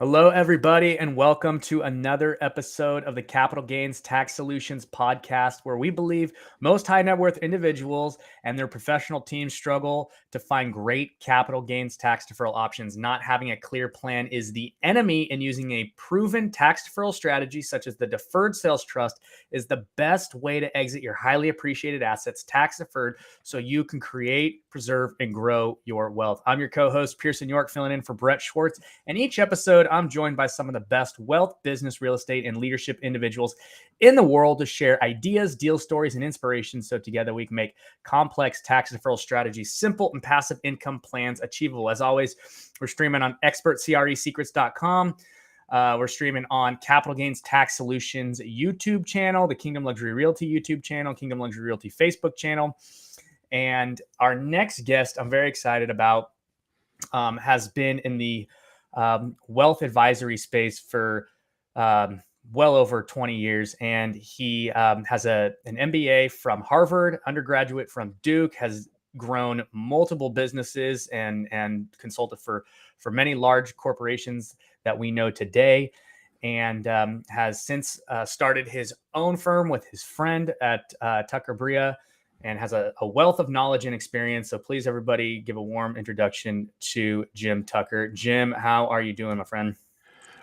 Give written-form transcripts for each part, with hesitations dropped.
Hello, everybody, and welcome to another episode of the Capital Gains Tax Solutions podcast, where we believe most high net worth individuals and their professional teams struggle to find great capital gains tax deferral options. Not having a clear plan is the enemy, and using a proven tax deferral strategy such as the Deferred Sales Trust is the best way to exit your highly appreciated assets tax deferred so you can create, preserve, and grow your wealth. I'm your co-host, Pearson York, filling in for Brett Swarts, and each episode I'm joined by some of the best wealth, business, real estate, and leadership individuals in the world to share ideas, deal stories, and inspiration so together we can make complex tax deferral strategies simple and passive income plans achievable. As always, we're streaming on expertcresecrets.com. We're streaming on Capital Gains Tax Solutions YouTube channel, the Kingdom Luxury Realty YouTube channel, Kingdom Luxury Realty Facebook channel. And our next guest I'm very excited about has been in the wealth advisory space for well over 20 years. And he has an MBA from Harvard, undergraduate from Duke, has grown multiple businesses and consulted for many large corporations that we know today, and has since started his own firm with his friend at Tucker Bria, and has a wealth of knowledge and experience. So please, everybody, give a warm introduction to Jim Tucker. Jim, how are you doing, my friend?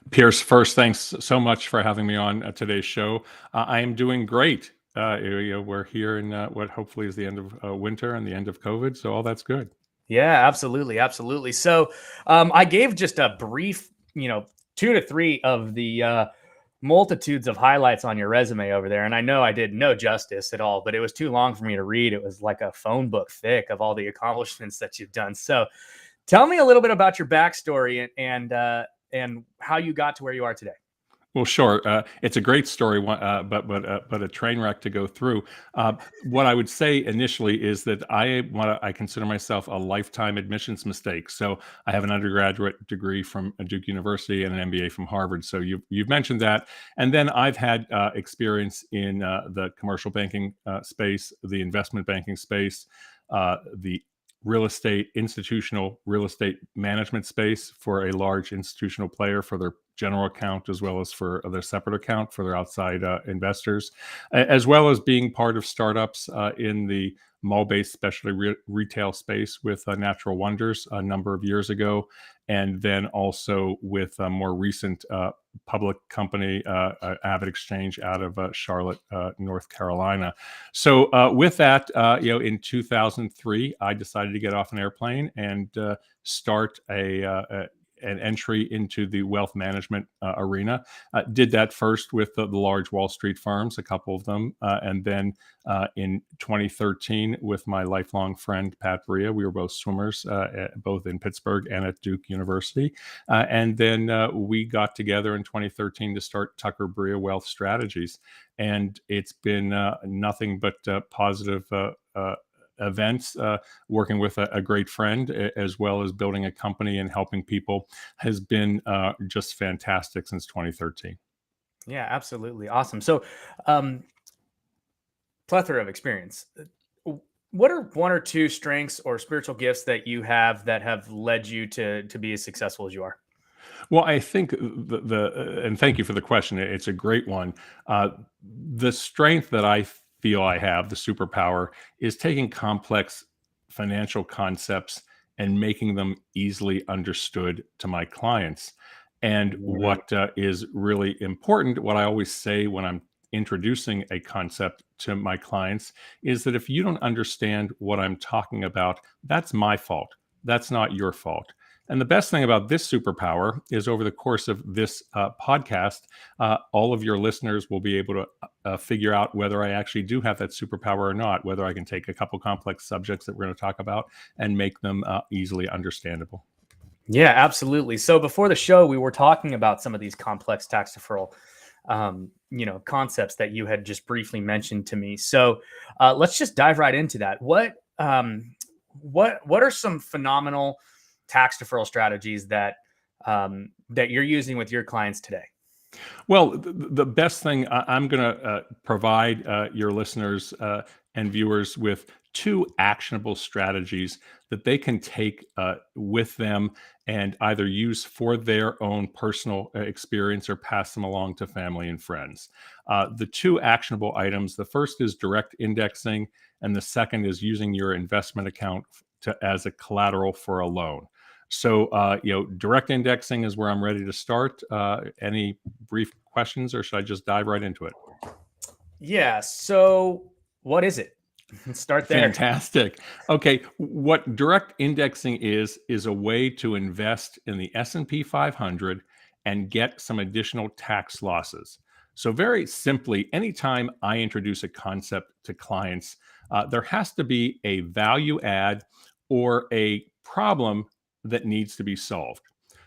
Pierce, first, thanks so much for having me on today's show. I am doing great. We're here in what hopefully is the end of winter and the end of COVID, so all that's good. Yeah, absolutely. Absolutely. So I gave just a brief, 2 to 3 of the multitudes of highlights on your resume over there. And I know I did no justice at all, but it was too long for me to read. It was like a phone book thick of all the accomplishments that you've done. So tell me a little bit about your backstory and how you got to where you are today. Well, sure. It's a great story, but a train wreck to go through. What I would say initially is that I consider myself a lifetime admissions mistake. So I have an undergraduate degree from Duke University and an MBA from Harvard. So you've mentioned that, and then I've had experience in the commercial banking space, the investment banking space, the institutional real estate management space for a large institutional player for their general account, as well as for their separate account for their outside investors, as well as being part of startups in the mall-based specialty retail space with Natural Wonders a number of years ago, and then also with a more recent public company, Avid Exchange, out of Charlotte, North Carolina. So with that, in 2003, I decided to get off an airplane and start an entry into the wealth management arena. Did that first with the large Wall Street firms, a couple of them, and then in 2013 with my lifelong friend, Pat Bria. We were both swimmers, both in Pittsburgh and at Duke University. And then we got together in 2013 to start Tucker Bria Wealth Strategies. And it's been nothing but positive events. Working with a great friend, as well as building a company and helping people, has been just fantastic since 2013. Yeah, absolutely. Awesome. So plethora of experience. What are one or two strengths or spiritual gifts that you have that have led you to be as successful as you are? Well, I think and thank you for the question. It's a great one. The strength that I feel I have, the superpower, is taking complex financial concepts and making them easily understood to my clients. And what is really important, what I always say when I'm introducing a concept to my clients, is that if you don't understand what I'm talking about, that's my fault. That's not your fault. And the best thing about this superpower is over the course of this podcast, all of your listeners will be able to figure out whether I actually do have that superpower or not, whether I can take a couple complex subjects that we're going to talk about and make them easily understandable. Yeah, absolutely. So before the show, we were talking about some of these complex tax deferral concepts that you had just briefly mentioned to me. So let's just dive right into that. What are some phenomenal tax deferral strategies that you're using with your clients today? Well, the best thing I'm going to provide your listeners and viewers with two actionable strategies that they can take with them and either use for their own personal experience or pass them along to family and friends. The two actionable items, the first is direct indexing, and the second is using your investment account as a collateral for a loan. So, direct indexing is where I'm ready to start. Any brief questions, or should I just dive right into it? Yeah. So what is it? Let's start there. Fantastic. Okay, what direct indexing is a way to invest in the S&P 500 and get some additional tax losses. So very simply, anytime I introduce a concept to clients, there has to be a value add or a problem that needs to be solved.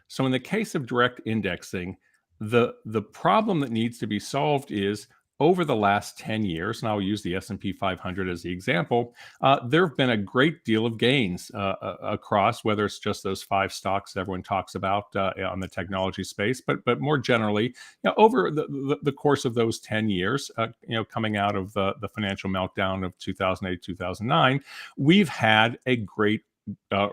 So in the case of direct indexing, the problem that needs to be solved is over the last 10 years, and I'll use the S&P 500 as the example, there have been a great deal of gains across, whether it's just those five stocks everyone talks about on the technology space, but more generally, over the course of those 10 years, coming out of the financial meltdown of 2008, 2009, we've had a great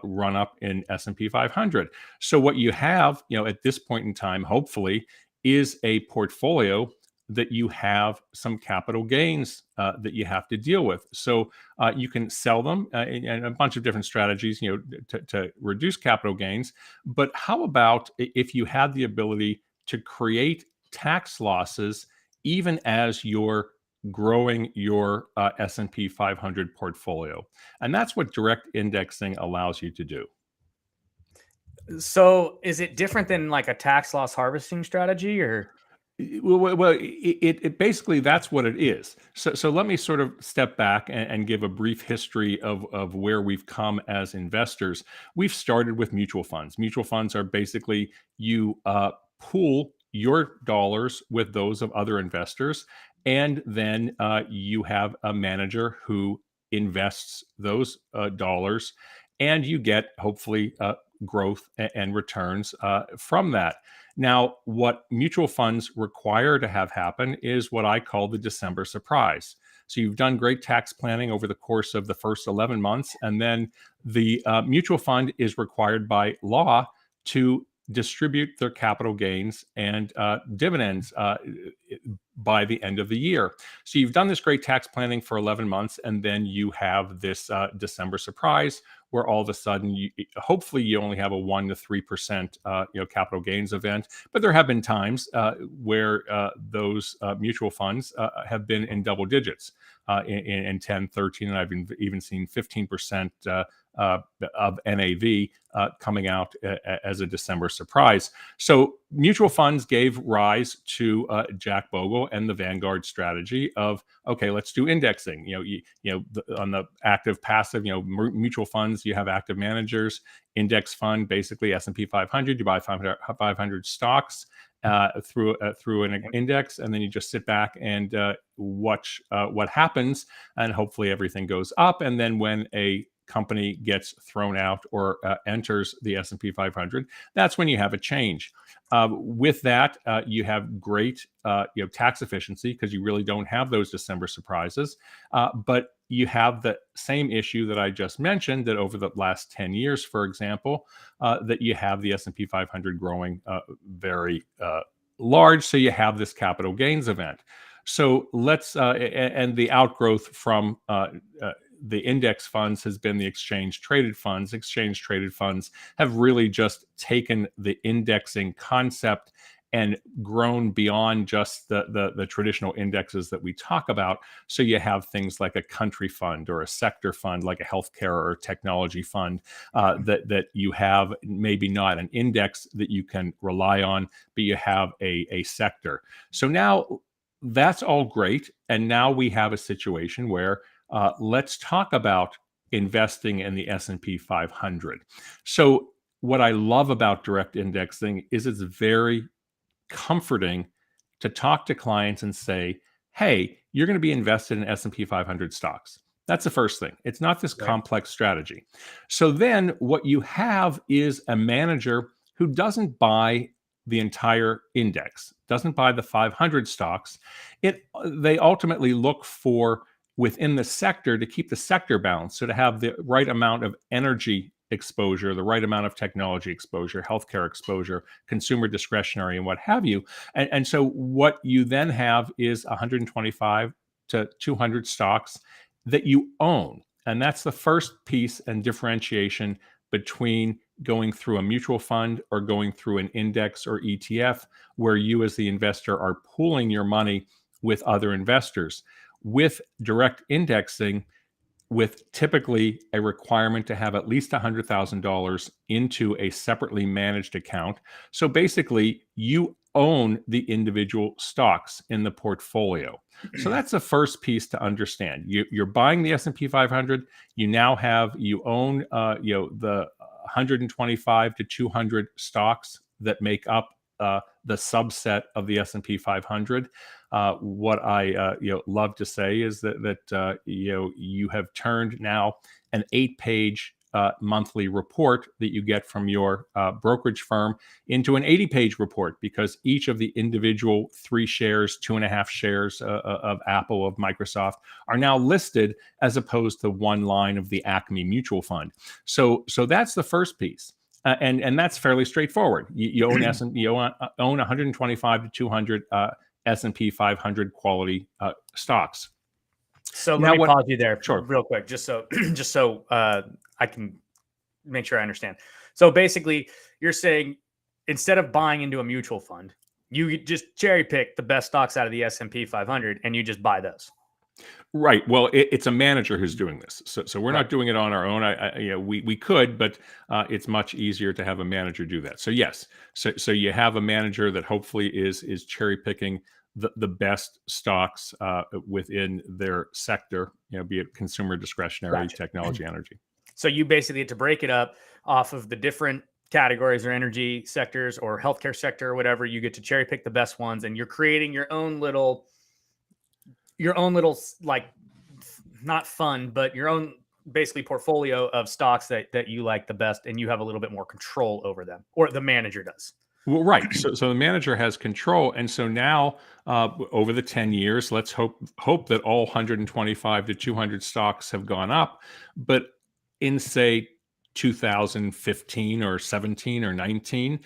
run up in S&P 500. So what you have, at this point in time, hopefully, is a portfolio that you have some capital gains that you have to deal with. So you can sell them and a bunch of different strategies, to reduce capital gains. But how about if you had the ability to create tax losses even as you're growing your S&P 500 portfolio? And that's what direct indexing allows you to do. So is it different than like a tax loss harvesting strategy or? Well, it basically that's what it is. So let me sort of step back and give a brief history of where we've come as investors. We've started with mutual funds. Mutual funds are basically you pool your dollars with those of other investors, and then you have a manager who invests those dollars, and you get hopefully growth and returns from that. Now, what mutual funds require to have happen is what I call the December surprise. So you've done great tax planning over the course of the first 11 months, and then the mutual fund is required by law to distribute their capital gains and dividends by the end of the year. So you've done this great tax planning for 11 months, and then you have this December surprise where all of a sudden, hopefully, you only have a 1 to 3% capital gains event. But there have been times where those mutual funds have been in double digits, in 10, 13, and I've even seen 15% of NAV coming out as a December surprise. So mutual funds gave rise to Jack Bogle and the Vanguard strategy of, okay, let's do indexing. On the active passive, mutual funds, you have active managers. Index fund, basically S&P 500. You buy 500 stocks through an index, and then you just sit back and watch what happens, and hopefully everything goes up. And then when a company gets thrown out or enters the S&P 500, that's when you have a change. With that, you have great tax efficiency because you really don't have those December surprises. But you have the same issue that I just mentioned, that over the last 10 years, for example, that you have the S&P 500 growing very large. So you have this capital gains event. So let's, and the outgrowth from the index funds has been the exchange traded funds. Exchange traded funds have really just taken the indexing concept and grown beyond just the traditional indexes that we talk about. So you have things like a country fund or a sector fund, like a healthcare or technology fund, that you have maybe not an index that you can rely on, but you have a sector. So now that's all great. And now we have a situation where let's talk about investing in the S&P 500. So what I love about direct indexing is it's very comforting to talk to clients and say, hey, you're going to be invested in S&P 500 stocks. That's the first thing. It's not this complex strategy. So then what you have is a manager who doesn't buy the entire index, doesn't buy the 500 stocks. They ultimately look for within the sector to keep the sector balanced. So to have the right amount of energy exposure, the right amount of technology exposure, healthcare exposure, consumer discretionary, and what have you. And so what you then have is 125 to 200 stocks that you own. And that's the first piece and differentiation between going through a mutual fund or going through an index or ETF, where you as the investor are pooling your money with other investors. With direct indexing, with typically a requirement to have at least $100,000 into a separately managed account. So basically, you own the individual stocks in the portfolio. So that's the first piece to understand. You're buying the S&P 500. You own the 125 to 200 stocks that make up the subset of the S&P 500. What I love to say is that you have turned now an 8-page monthly report that you get from your brokerage firm into an 80-page report, because each of the individual 3 shares, 2.5 shares of Apple, of Microsoft, are now listed as opposed to one line of the Acme Mutual Fund. So that's the first piece. And that's fairly straightforward. You own own 125 to 200 S&P 500 quality stocks. So let me pause you there Sure. real quick, just so I can make sure I understand. So basically, you're saying instead of buying into a mutual fund, you just cherry pick the best stocks out of the S&P 500 and you just buy those. Right. Well, it's a manager who's doing this, so we're not doing it on our own. We could, but it's much easier to have a manager do that. So yes, so you have a manager that hopefully is cherry picking the best stocks within their sector, be it consumer discretionary, technology, energy. So you basically get to break it up off of the different categories or energy sectors or healthcare sector or whatever. You get to cherry pick the best ones, and you're creating your own little like, not fun, but your own basically portfolio of stocks that you like the best, and you have a little bit more control over them, or the manager does. Well, right. So the manager has control, and so now over the 10 years, let's hope that all 125 to 200 stocks have gone up. But in say 2015 or 17 or 19,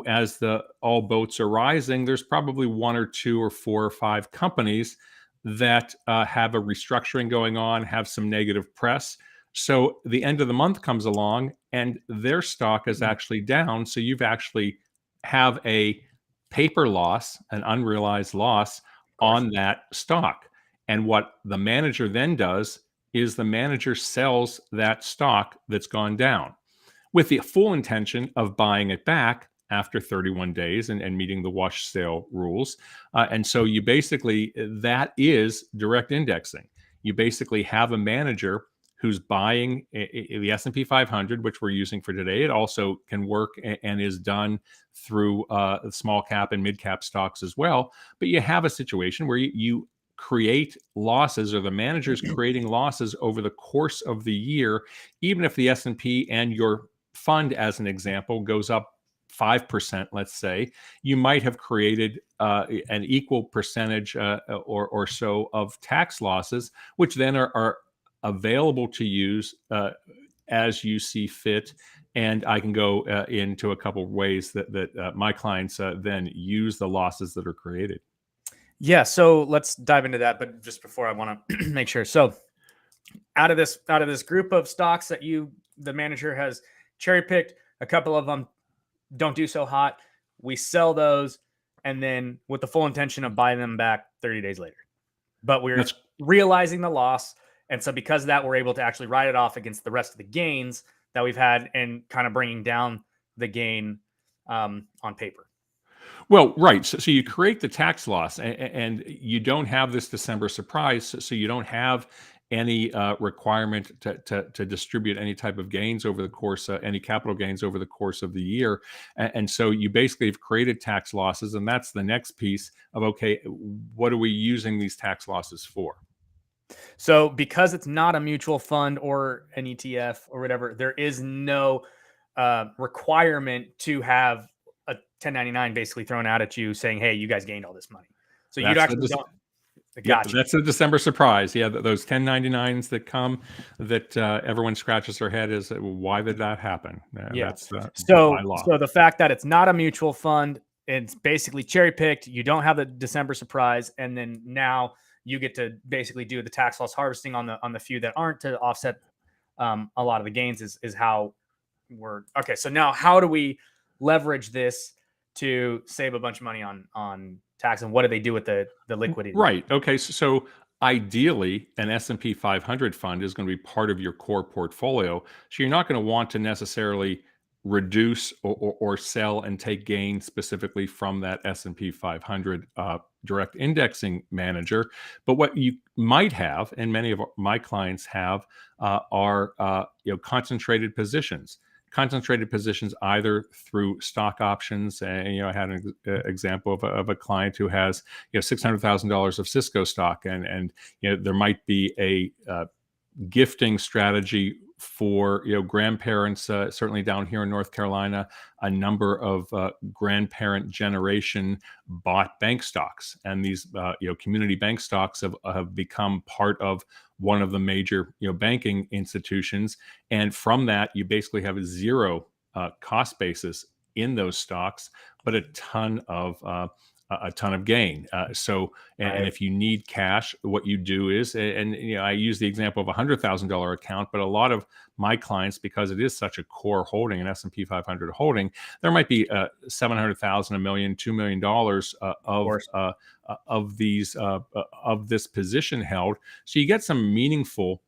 as all boats are rising, there's probably 1 or 2 or 4 or 5 companies that have a restructuring going on, have some negative press. So the end of the month comes along, and their stock is actually down. So you've actually have a paper loss, an unrealized loss on that stock. And what the manager then does is the manager sells that stock that's gone down with the full intention of buying it back after 31 days and meeting the wash sale rules. And so you basically, that is direct indexing. You basically have a manager who's buying the S&P 500, which we're using for today. It also can work and is done through small cap and mid cap stocks as well. But you have a situation where you create losses, or the manager's creating losses over the course of the year, even if the S&P and your fund, as an example, goes up 5%, let's say, you might have created an equal percentage or so of tax losses, which then are available to use as you see fit. And I can go into a couple of ways that my clients then use the losses that are created. Yeah, so let's dive into that. But just before, I want to make sure. So out of this group of stocks that the manager has cherry picked, a couple of them don't do so hot. We sell those, and then with the full intention of buying them back 30 days later. But we're realizing the loss. And so because of that, we're able to actually write it off against the rest of the gains that we've had, and kind of bringing down the gain on paper. Well, right. So you create the tax loss, and you don't have this December surprise. So you don't have any requirement to distribute any type of gains over the course, any capital gains over the course of the year. And so you basically have created tax losses. And that's the next piece of, okay, what are we using these tax losses for? So because it's not a mutual fund or an ETF or whatever, there is no requirement to have a 1099 basically thrown out at you saying, "Hey, you guys gained all this money." So you That's actually don't. Yep, Gotcha. that's a December surprise. Yeah, those 1099s that come that everyone scratches their head is why did that happen? Yeah. That's by So law. so the fact that it's not a mutual fund, it's basically cherry picked. You don't have the December surprise, and then now you get to basically do the tax loss harvesting on the few that aren't to offset a lot of the gains. Is how we're okay. So now, how do we leverage this to save a bunch of money on tax, and what do they do with the liquidity? Right. Okay. So ideally, an S&P 500 fund is going to be part of your core portfolio. So you're not going to want to necessarily reduce or sell and take gains specifically from that S&P 500 direct indexing manager. But what you might have, and many of my clients have, are concentrated positions. Concentrated positions either through stock options, and I had an example of a client who has $600,000 of Cisco stock, and there might be a gifting strategy for grandparents. Certainly down here in North Carolina, a number of grandparent generation bought bank stocks, and these community bank stocks have become part of one of the major banking institutions, and from that you basically have a zero cost basis in those stocks, but a ton of gain. And if you need cash, what you do is, and I use the example of $100,000 account, but a lot of my clients, because it is such a core holding, an S&P 500 holding, there might be 700,000, a million, $2 million of these of this position held. So you get some meaningful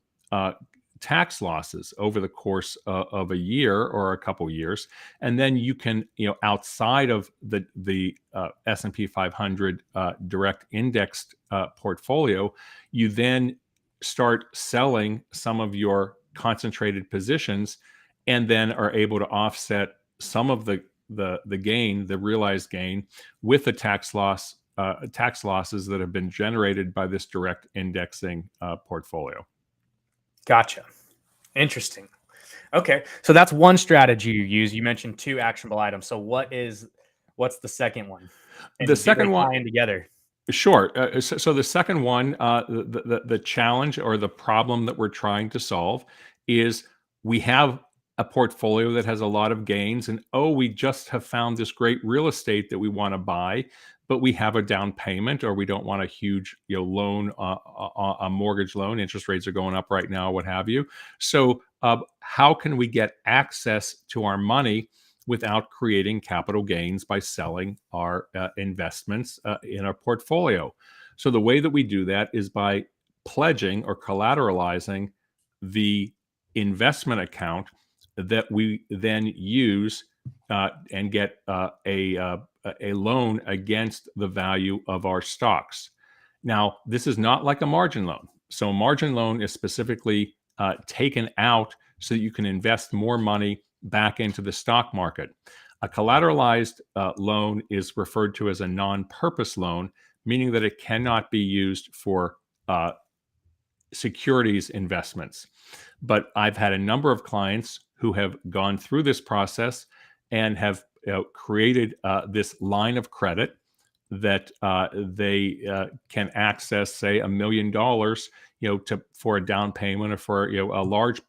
tax losses over the course of a year or a couple years, and then you can, outside of the S&P 500 direct indexed portfolio, you then start selling some of your concentrated positions, and then are able to offset some of the gain, the realized gain, with the tax losses that have been generated by this direct indexing portfolio. Gotcha. Interesting. Okay, so that's one strategy you use. You mentioned two actionable items. So what's the second one? The And do they second one, tie in together? sure. So the second one, the challenge or the problem that we're trying to solve is we have a portfolio that has a lot of gains, and we just have found this great real estate that we want to buy, but we have a down payment, or we don't want a huge loan, a mortgage loan. Interest rates are going up right now, what have you. So how can we get access to our money without creating capital gains by selling our investments in our portfolio? So the way that we do that is by pledging or collateralizing the investment account that we then use and get a loan against the value of our stocks. Now, this is not like a margin loan. So a margin loan is specifically taken out so that you can invest more money back into the stock market. A collateralized loan is referred to as a non-purpose loan, meaning that it cannot be used for securities investments. But I've had a number of clients who have gone through this process and have created this line of credit that they can access, say, $1 million, for a down payment, or for a large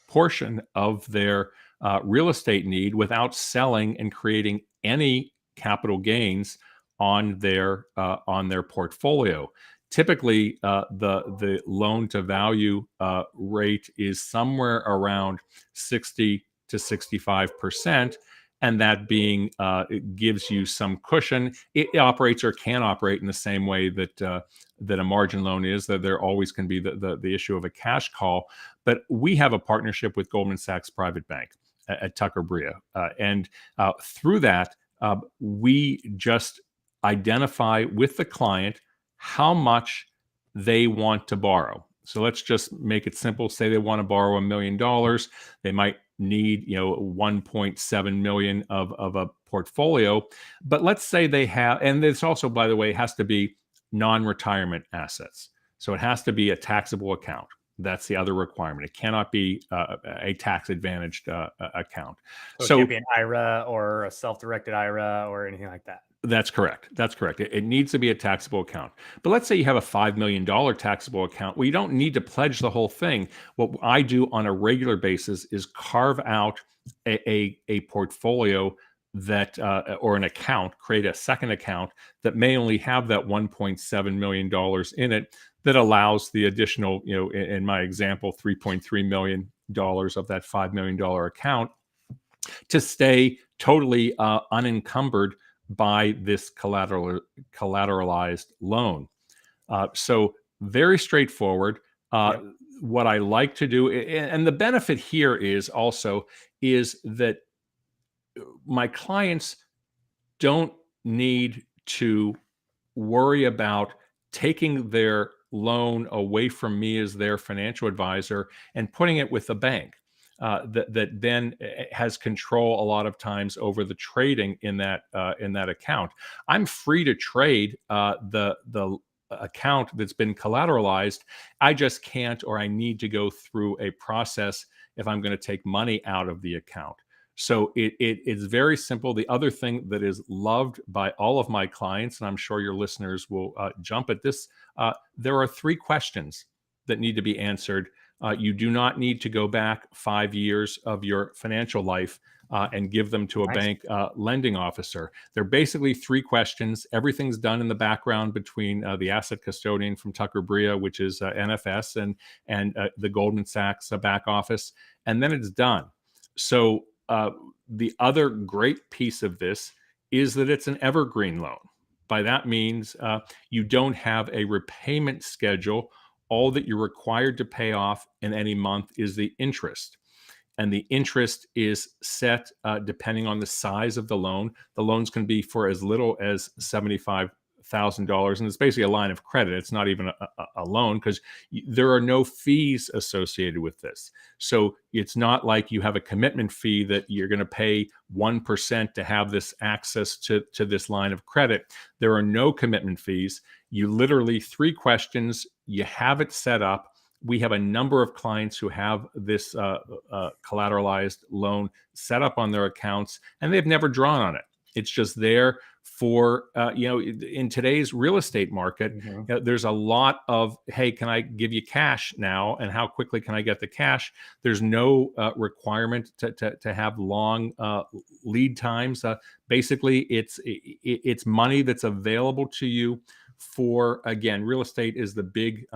portion of their real estate need, without selling and creating any capital gains on their portfolio. Typically, the loan to value rate is somewhere around 60 to 65%. And that being, it gives you some cushion. It operates, or can operate, in the same way that a margin loan is. That there always can be the issue of a cash call. But we have a partnership with Goldman Sachs Private Bank at Tucker Bria, and through that, we just identify with the client how much they want to borrow. So let's just make it simple. Say they want to borrow $1 million. They might need 1.7 million of a portfolio. But let's say they have, and this also, by the way, has to be non-retirement assets. So it has to be a taxable account. That's the other requirement. It cannot be a tax-advantaged account. So it can't So be an IRA or a self-directed IRA or anything like that. that's correct. That's correct. It needs to be a taxable account. But let's say you have a $5 million taxable account. Well, you don't need to pledge the whole thing. What I do on a regular basis is carve out a portfolio that or an account, create a second account that may only have that $1.7 million in it, that allows the additional, in my example, $3.3 million of that $5 million account to stay totally unencumbered by this collateralized loan. So very straightforward. Yep. What I like to do, and the benefit here is that my clients don't need to worry about taking their loan away from me as their financial advisor and putting it with the bank. That then has control a lot of times over the trading in that account. I'm free to trade the account that's been collateralized. I just can't, or I need to go through a process if I'm going to take money out of the account. So it's very simple. The other thing that is loved by all of my clients, and I'm sure your listeners will jump at this, there are 3 questions that need to be answered. You do not need to go back 5 years of your financial life and give them to a Nice. bank lending officer. They're basically 3 questions. Everything's done in the background between the asset custodian from Tucker Bria, which is NFS, and the Goldman Sachs back office, and then it's done. So the other great piece of this is that it's an evergreen loan. By that means you don't have a repayment schedule. All that you're required to pay off in any month is the interest. And the interest is set depending on the size of the loan. The loans can be for as little as $75,000, and it's basically a line of credit. It's not even a loan, because there are no fees associated with this. So it's not like you have a commitment fee that you're going to pay 1% to have this access to this line of credit. There are no commitment fees. You literally 3 questions, you have it set up. We have a number of clients who have this collateralized loan set up on their accounts, and they've never drawn on it. It's just there for, in today's real estate market, there's a lot of, hey, can I give you cash now? And how quickly can I get the cash? There's no requirement to have long lead times. Basically, it's money that's available to you for, again, real estate is the big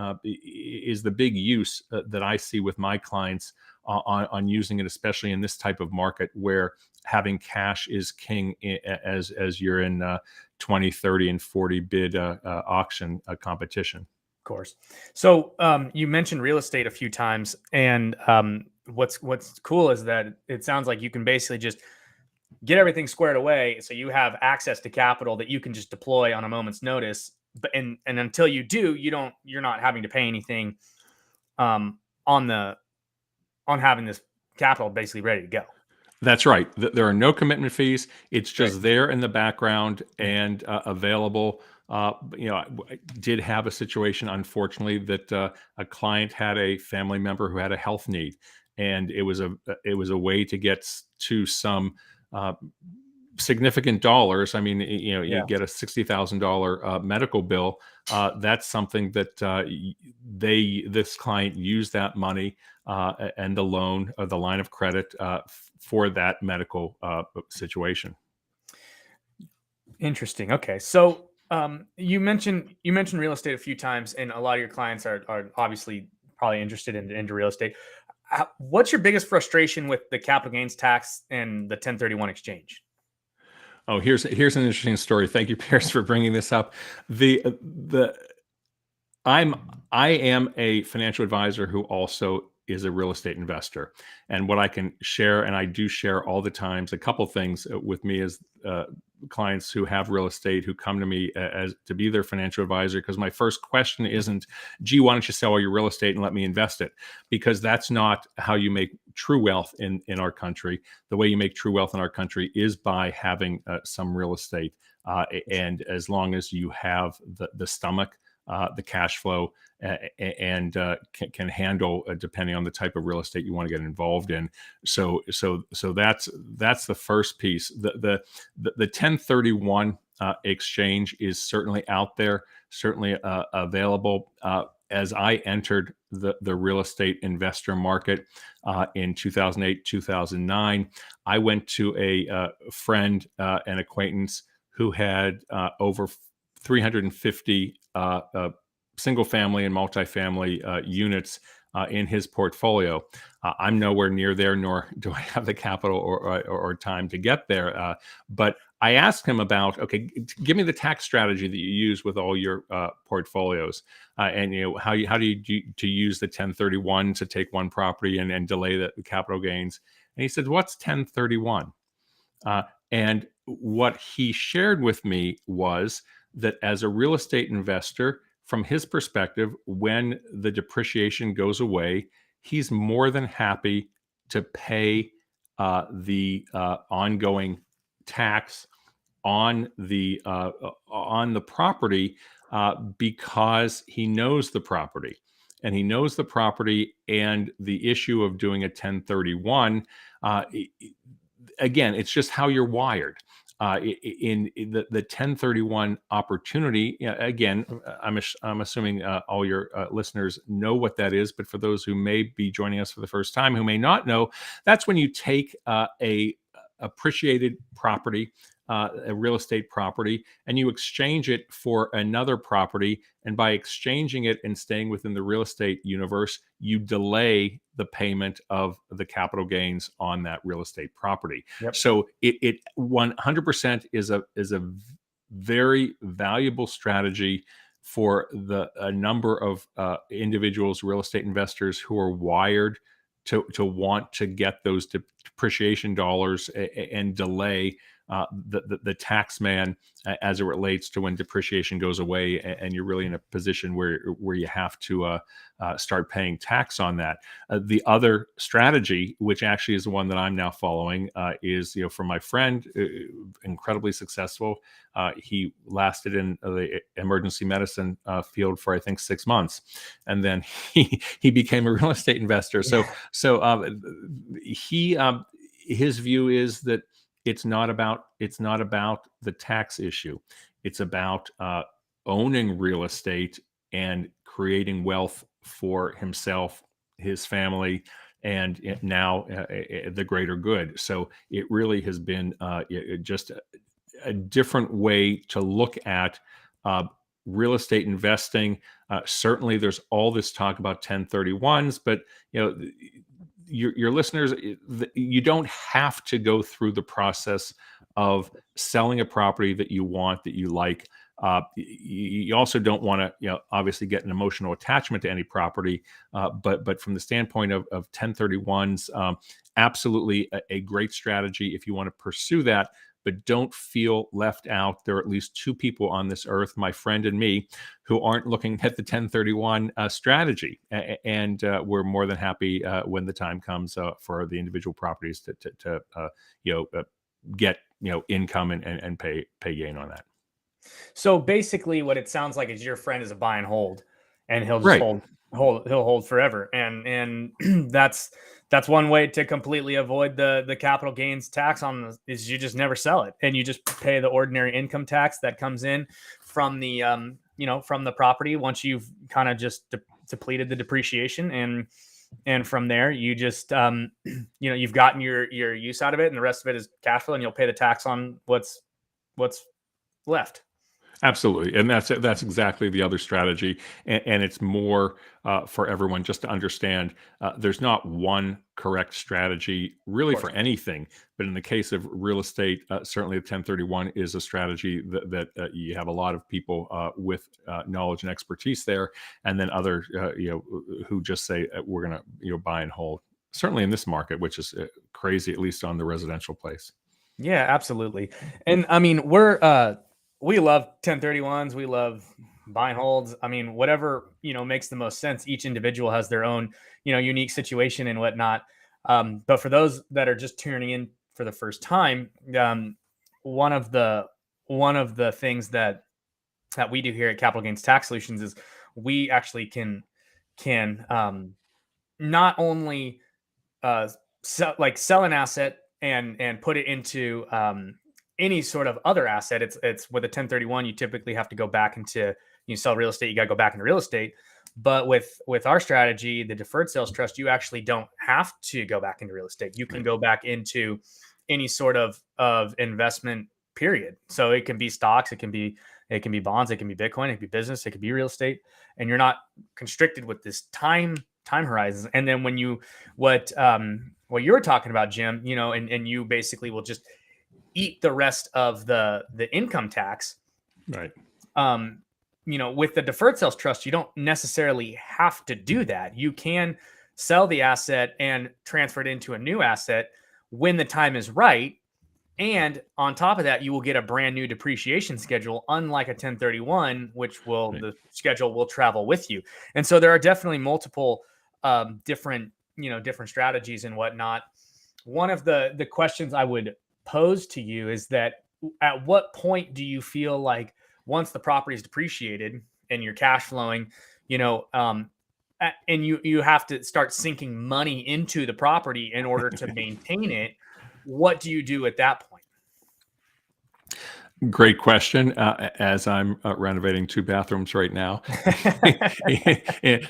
use that I see with my clients on using it, especially in this type of market where having cash is king as you're in 20, 30, and 40 bid auction competition. Of course. So you mentioned real estate a few times, and what's cool is that it sounds like you can basically just get everything squared away, so you have access to capital that you can just deploy on a moment's notice. But and until you do, you're not having to pay anything on having this capital basically ready to go. That's right. There are no commitment fees. It's just there in the background and available. I did have a situation, unfortunately, that a client had a family member who had a health need, and it was a way to get to some significant dollars. I mean, you get a $60,000 medical bill. That's something that this client used that money and the loan, the line of credit for that medical situation. Interesting. Okay, so you mentioned real estate a few times, and a lot of your clients are obviously probably interested into real estate. What's your biggest frustration with the capital gains tax and the 1031 exchange? Oh, here's an interesting story. Thank you, Pierce, for bringing this up. I am a financial advisor who also is a real estate investor, and what I can share, and I do share all the times, a couple things with me is clients who have real estate who come to me as to be their financial advisor, because my first question isn't, gee, why don't you sell all your real estate and let me invest it? Because that's not how you make true wealth in our country. The way you make true wealth in our country is by having some real estate. And as long as you have the stomach the cash flow, and can handle, depending on the type of real estate you want to get involved in. So that's the first piece. The 1031 exchange is certainly out there, certainly available. As I entered the real estate investor market in 2008, 2009, I went to a friend, an acquaintance who had over 350 single family and multifamily units in his portfolio. I'm nowhere near there, nor do I have the capital or time to get there. But I asked him about, okay, give me the tax strategy that you use with all your portfolios, and how do you to use the 1031 to take one property and delay the capital gains. And he said, "What's 1031?" And what he shared with me was that as a real estate investor, from his perspective, when the depreciation goes away, he's more than happy to pay the ongoing tax on the property, because he knows the property. And he knows the property, and the issue of doing a 1031, again, it's just how you're wired. In the 1031 opportunity, again, I'm assuming all your listeners know what that is, but for those who may be joining us for the first time, who may not know, that's when you take a appreciated property, a real estate property, and you exchange it for another property. And by exchanging it and staying within the real estate universe, you delay the payment of the capital gains on that real estate property. Yep. So it 100% is a very valuable strategy for a number of individuals, real estate investors, who are wired to want to get those depreciation dollars and delay the tax man as it relates to when depreciation goes away, and you're really in a position where you have to start paying tax on that. The other strategy, which actually is the one that I'm now following, is from my friend, incredibly successful. He lasted in the emergency medicine field for, I think, 6 months, and then he became a real estate investor. His view is that it's not about the tax issue. It's about owning real estate and creating wealth for himself, his family, and now the greater good. So it really has been just a different way to look at real estate investing. Certainly, there's all this talk about 1031s, but your listeners, you don't have to go through the process of selling a property that you want, that you like. You also don't want to, obviously get an emotional attachment to any property. But from the standpoint of 1031s, absolutely a great strategy if you want to pursue that. But don't feel left out. There are at least two people on this earth, my friend and me, who aren't looking at the 1031 strategy. And we're more than happy when the time comes for the individual properties to get income and pay gain on that. So basically, what it sounds like is your friend is a buy and hold, and he'll just Right. he'll hold forever, and that's one way to completely avoid the capital gains tax on is you just never sell it, and you just pay the ordinary income tax that comes in from the from the property once you've kind of just depleted the depreciation, and from there you just you've gotten your use out of it, and the rest of it is cash flow, and you'll pay the tax on what's left. Absolutely, and that's exactly the other strategy, and it's more for everyone just to understand. There's not one correct strategy really for anything, but in the case of real estate, certainly the 1031 is a strategy that you have a lot of people with knowledge and expertise there, and then other who just say we're going to buy and hold. Certainly in this market, which is crazy, at least on the residential place. Yeah, absolutely, and I mean we love 1031s. We love buy and holds. I mean, whatever, makes the most sense. Each individual has their own, unique situation and whatnot. But for those that are just tuning in for the first time, one of the things that that we do here at Capital Gains Tax Solutions is we actually can not only sell an asset and put it into any sort of other asset. It's with a 1031, you typically have to go back into, you sell real estate, you got to go back into real estate. But with our strategy, the Deferred Sales Trust, you actually don't have to go back into real estate. You can go back into any sort of investment period. So it can be stocks, it can be bonds, it can be Bitcoin, it can be business, it can be real estate, and you're not constricted with this time horizons. And then when you what you're talking about, Jim, and you basically will just eat the rest of the income tax, right? With the Deferred Sales Trust, you don't necessarily have to do that. You can sell the asset and transfer it into a new asset when the time is right. And on top of that, you will get a brand new depreciation schedule, unlike a 1031, which the schedule will travel with you. And so there are definitely multiple different strategies and whatnot. One of the questions I would pose to you is that at what point do you feel like once the property is depreciated and you're cash flowing, and you have to start sinking money into the property in order to maintain it, what do you do at that point? Great question. As I'm renovating 2 bathrooms right now,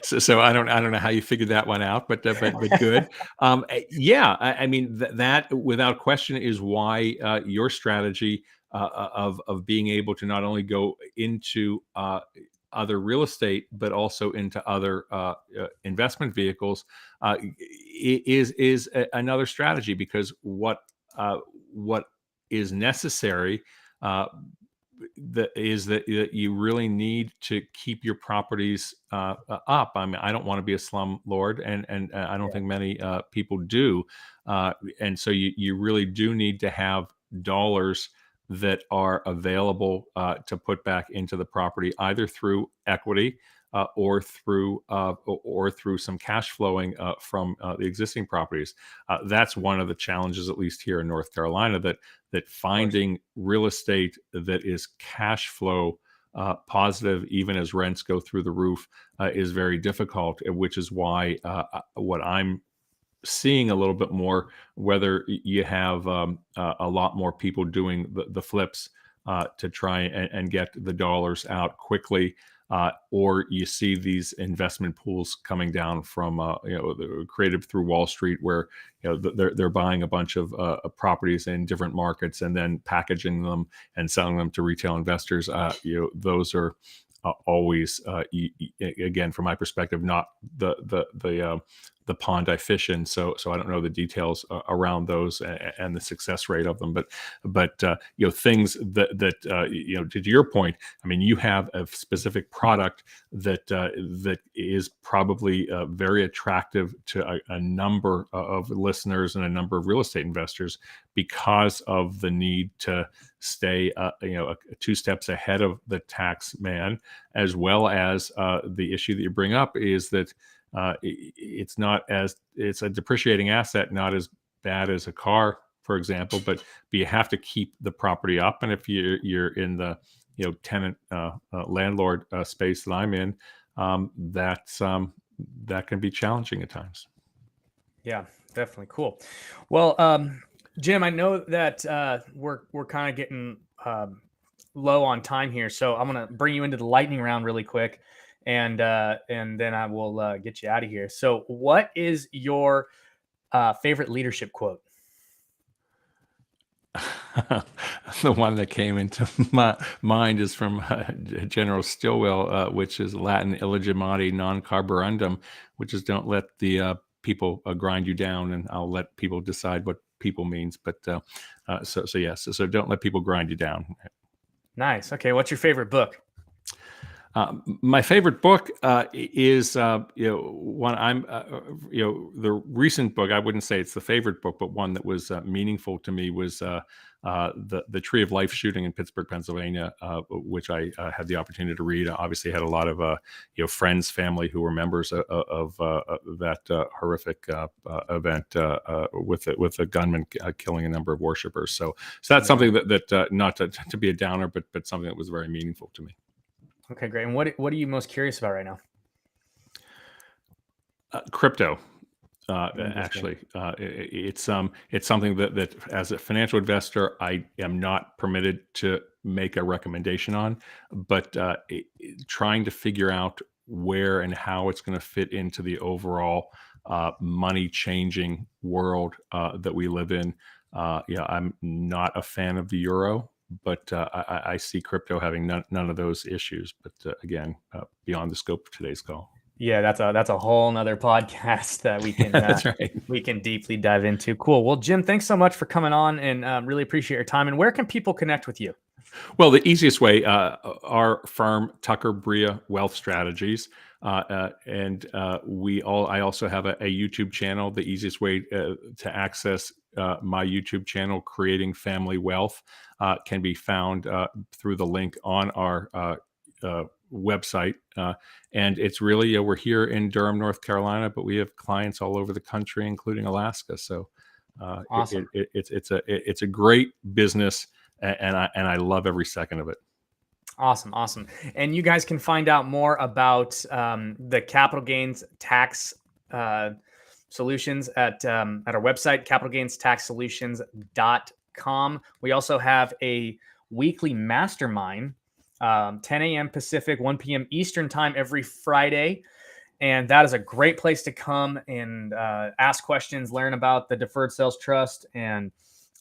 so I don't know how you figured that one out, but good. Yeah, I mean that without question is why your strategy of being able to not only go into other real estate but also into other investment vehicles is another strategy, because what is necessary that you really need to keep your properties up. I mean, I don't want to be a slum lord, and I don't think many people do. And so you really do need to have dollars that are available to put back into the property, either through equity or through some cash flowing from the existing properties. That's one of the challenges, at least here in North Carolina, that finding real estate that is cash flow positive, even as rents go through the roof, is very difficult. Which is why what I'm seeing a little bit more, whether you have a lot more people doing the flips to try and get the dollars out quickly, or you see these investment pools coming down from created through Wall Street, where they're buying a bunch of properties in different markets and then packaging them and selling them to retail investors. Those are always, again, from my perspective, not the pond I fish in. So I don't know the details around those and the success rate of them. But things that to your point, I mean, you have a specific product that is probably very attractive to a number of listeners and a number of real estate investors, because of the need to stay 2 steps ahead of the tax man, as well as the issue that you bring up is that it's a depreciating asset, not as bad as a car, for example, but you have to keep the property up. And if you're in the tenant landlord space that I'm in, that can be challenging at times. Yeah, definitely. Cool. Well, Jim, I know that we're kind of getting low on time here, so I'm gonna bring you into the lightning round really quick, and then I will get you out of here. So, what is your favorite leadership quote? The one that came into my mind is from General Stilwell, which is Latin "illegimati non carborundum," which is "Don't let the people grind you down, and I'll let people decide what people means." But yes, so don't let people grind you down. Nice. Okay, what's your favorite book? My favorite book is one I'm the recent book. I wouldn't say it's the favorite book, but one that was meaningful to me was the Tree of Life shooting in Pittsburgh, Pennsylvania, which I had the opportunity to read. I obviously had a lot of friends, family who were members of that horrific event with a gunman killing a number of worshipers. So that's something that not to be a downer, but something that was very meaningful to me. Okay, great. And what are you most curious about right now? Crypto. Interesting. Actually, it's something that as a financial investor, I am not permitted to make a recommendation on, but trying to figure out where and how it's going to fit into the overall money changing world that we live in. Yeah, I'm not a fan of the euro, but I see crypto having none of those issues. But again, beyond the scope of today's call. Yeah, that's a whole nother podcast that That's right. we can deeply dive into. Cool. Well, Jim, thanks so much for coming on, and really appreciate your time. And where can people connect with you? Well, the easiest way, our firm, Tucker Bria Wealth Strategies, and I also have a YouTube channel. The easiest way to access my YouTube channel, Creating Family Wealth, can be found through the link on our website. And it's really, we're here in Durham, North Carolina, but we have clients all over the country, including Alaska. So Awesome. it's a great business, and I love every second of it. Awesome. Awesome. And you guys can find out more about the capital gains tax solutions at our website, capitalgainstaxsolutions.com. We also have a weekly mastermind, 10 a.m. Pacific, 1 p.m. Eastern time every Friday. And that is a great place to come and ask questions, learn about the Deferred Sales Trust and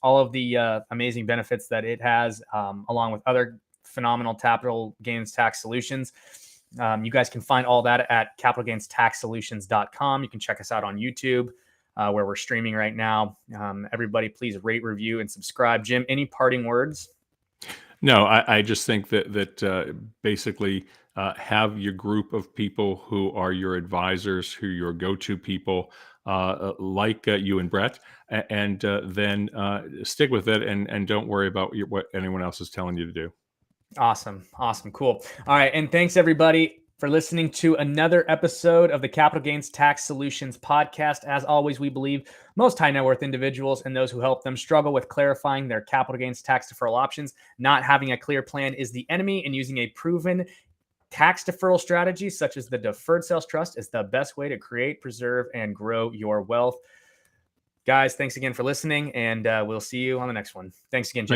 all of the amazing benefits that it has, along with other phenomenal capital gains tax solutions. You guys can find all that at capitalgainstaxsolutions.com. You can check us out on YouTube, where we're streaming right now. Everybody, please rate, review, and subscribe. Jim, any parting words? No, I just think that basically have your group of people who are your advisors, who your go-to people, like you and Brett, and then stick with it, and don't worry about what anyone else is telling you to do. Awesome. Awesome. Cool. All right. And thanks everybody for listening to another episode of the Capital Gains Tax Solutions podcast. As always, we believe most high net worth individuals and those who help them struggle with clarifying their capital gains tax deferral options. Not having a clear plan is the enemy, and using a proven tax deferral strategy such as the Deferred Sales Trust is the best way to create, preserve, and grow your wealth. Guys, thanks again for listening, and we'll see you on the next one. Thanks again, Jim.